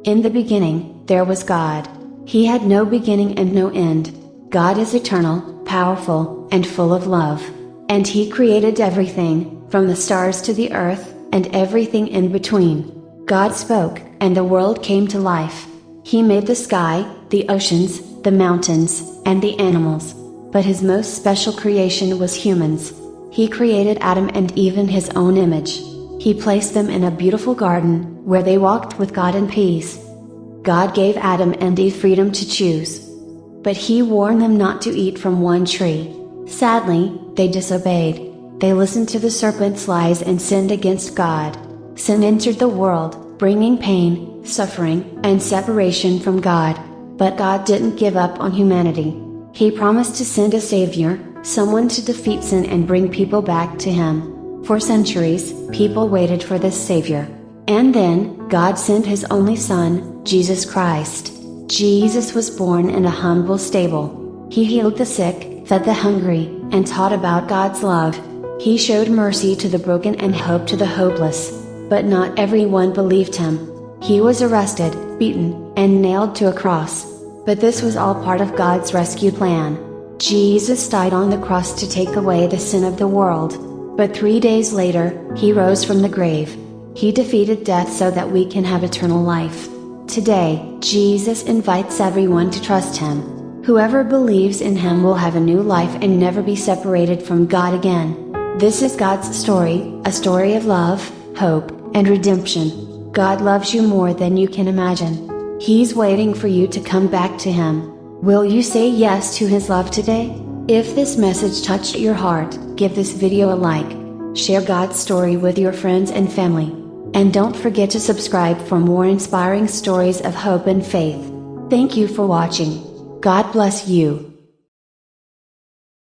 In the beginning, there was God. He had no beginning and no end. God is eternal, powerful, and full of love. And He created everything, from the stars to the earth, and everything in between. God spoke, and the world came to life. He made the sky, the oceans, the mountains, and the animals. But His most special creation was humans. He created Adam and Eve in His own image. He placed them in a beautiful garden, where they walked with God in peace. God gave Adam and Eve freedom to choose. But He warned them not to eat from one tree. Sadly, they disobeyed. They listened to the serpent's lies and sinned against God. Sin entered the world, bringing pain, suffering, and separation from God. But God didn't give up on humanity. He promised to send a Savior, someone to defeat sin and bring people back to Him. For centuries, people waited for this Savior. And then, God sent His only Son, Jesus Christ. Jesus was born in a humble stable. He healed the sick, fed the hungry, and taught about God's love. He showed mercy to the broken and hope to the hopeless. But not everyone believed Him. He was arrested, beaten, and nailed to a cross. But this was all part of God's rescue plan. Jesus died on the cross to take away the sin of the world. But 3 days later, He rose from the grave. He defeated death so that we can have eternal life. Today, Jesus invites everyone to trust Him. Whoever believes in Him will have a new life and never be separated from God again. This is God's story, a story of love, hope, and redemption. God loves you more than you can imagine. He's waiting for you to come back to Him. Will you say yes to His love today? If this message touched your heart, give this video a like. Share God's story with your friends and family. And don't forget to subscribe for more inspiring stories of hope and faith. Thank you for watching. God bless you.